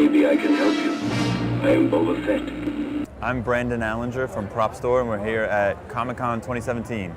Maybe I can help you. I am Boba Fett. I'm Brandon Alinger from Prop Store, and we're here at Comic-Con 2017.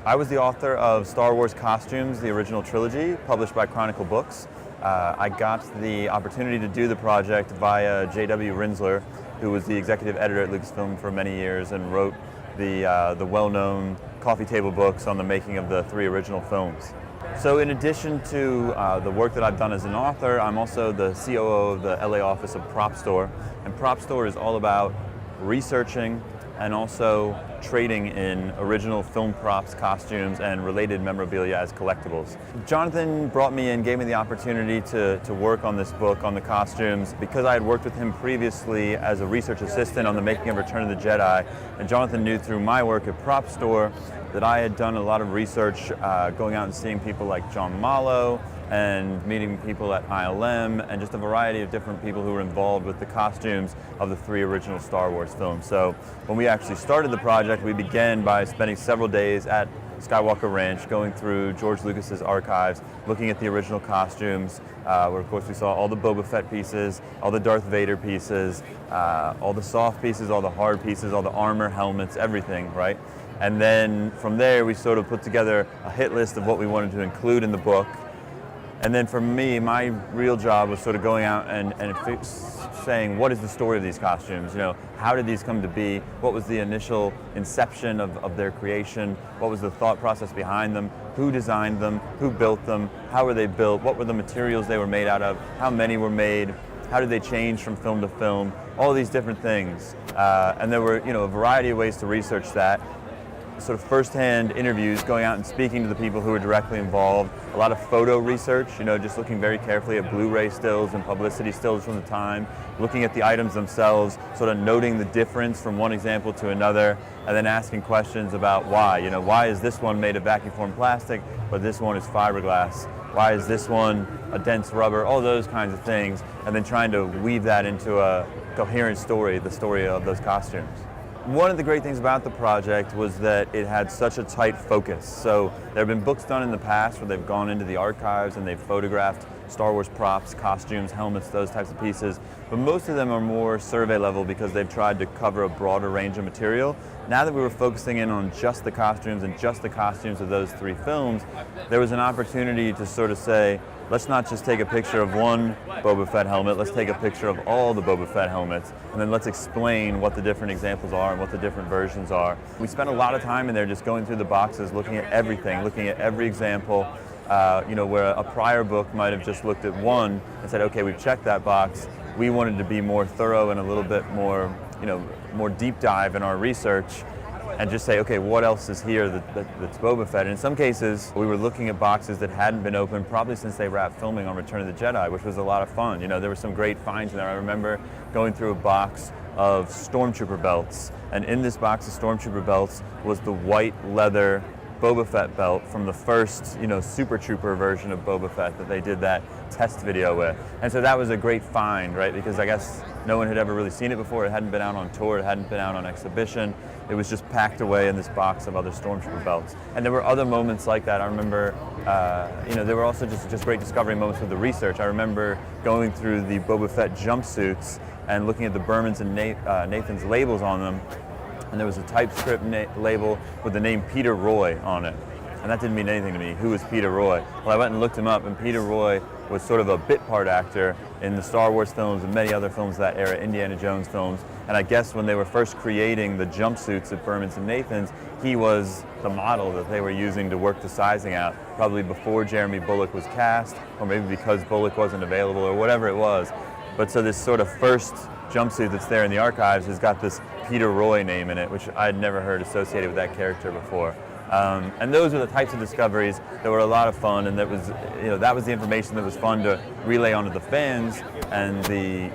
I was the author of Star Wars Costumes, the original trilogy, published by Chronicle Books. I got the opportunity to do the project via J.W. Rinsler, who was the executive editor at Lucasfilm for many years and wrote the well-known coffee table books on the making of the 3 original films. So in addition to the work that I've done as an author, I'm also the COO of the LA office of Prop Store. And Prop Store is all about researching and also trading in original film props, costumes, and related memorabilia as collectibles. Jonathan brought me in, gave me the opportunity to work on this book, on the costumes, because I had worked with him previously as a research assistant on the making of Return of the Jedi. And Jonathan knew through my work at Prop Store that I had done a lot of research going out and seeing people like John Mallow and meeting people at ILM and just a variety of different people who were involved with the costumes of the 3 original Star Wars films. So when we actually started the project, we began by spending several days at Skywalker Ranch, going through George Lucas's archives, looking at the original costumes, where of course we saw all the Boba Fett pieces, all the Darth Vader pieces, all the soft pieces, all the hard pieces, all the armor, helmets, everything, right? And then from there we sort of put together a hit list of what we wanted to include in the book. And then for me, my real job was sort of going out and saying, what is the story of these costumes? You know, how did these come to be? What was the initial inception of their creation? What was the thought process behind them? Who designed them? Who built them? How were they built? What were the materials they were made out of? How many were made? How did they change from film to film? All these different things. And there were, a variety of ways to research that. Sort of first-hand interviews, going out and speaking to the people who were directly involved. A lot of photo research, just looking very carefully at Blu-ray stills and publicity stills from the time, looking at the items themselves, sort of noting the difference from one example to another, and then asking questions about why. Why is this one made of vacuum-formed plastic, but this one is fiberglass? Why is this one a dense rubber? All those kinds of things, and then trying to weave that into a coherent story, the story of those costumes. One of the great things about the project was that it had such a tight focus. So there have been books done in the past where they've gone into the archives and they've photographed Star Wars props, costumes, helmets, those types of pieces. But most of them are more survey level because they've tried to cover a broader range of material. Now that we were focusing in on just the costumes and just the costumes of those 3 films, there was an opportunity to sort of say, let's not just take a picture of one Boba Fett helmet, let's take a picture of all the Boba Fett helmets, and then let's explain what the different examples are and what the different versions are. We spent a lot of time in there just going through the boxes, looking at everything, looking at every example, where a prior book might have just looked at one and said, okay, we've checked that box. We wanted to be more thorough and a little bit more, more deep dive in our research and just say, okay, what else is here that's Boba Fett? And in some cases, we were looking at boxes that hadn't been opened probably since they wrapped filming on Return of the Jedi, which was a lot of fun. There were some great finds in there. I remember going through a box of Stormtrooper belts, and in this box of Stormtrooper belts was the white leather Boba Fett belt from the first, Super Trooper version of Boba Fett that they did that test video with. And so that was a great find, right? Because I guess no one had ever really seen it before. It hadn't been out on tour. It hadn't been out on exhibition. It was just packed away in this box of other Stormtrooper belts. And there were other moments like that. I remember, there were also just great discovery moments with the research. I remember going through the Boba Fett jumpsuits and looking at the Berman's and Nathan's labels on them. And there was a typescript label with the name Peter Roy on it. And that didn't mean anything to me. Who was Peter Roy? Well, I went and looked him up, and Peter Roy was sort of a bit part actor in the Star Wars films and many other films of that era, Indiana Jones films. And I guess when they were first creating the jumpsuits at Berman's and Nathan's, he was the model that they were using to work the sizing out, probably before Jeremy Bulloch was cast, or maybe because Bulloch wasn't available, or whatever it was. But so this sort of first jumpsuit that's there in the archives has got this Peter Roy name in it, which I had never heard associated with that character before. And those are the types of discoveries that were a lot of fun, and that was the information that was fun to relay onto the fans and the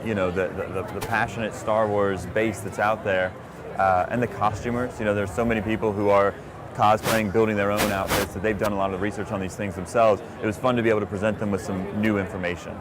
passionate Star Wars base that's out there, and the costumers. There's so many people who are cosplaying, building their own outfits, that they've done a lot of research on these things themselves. It was fun to be able to present them with some new information.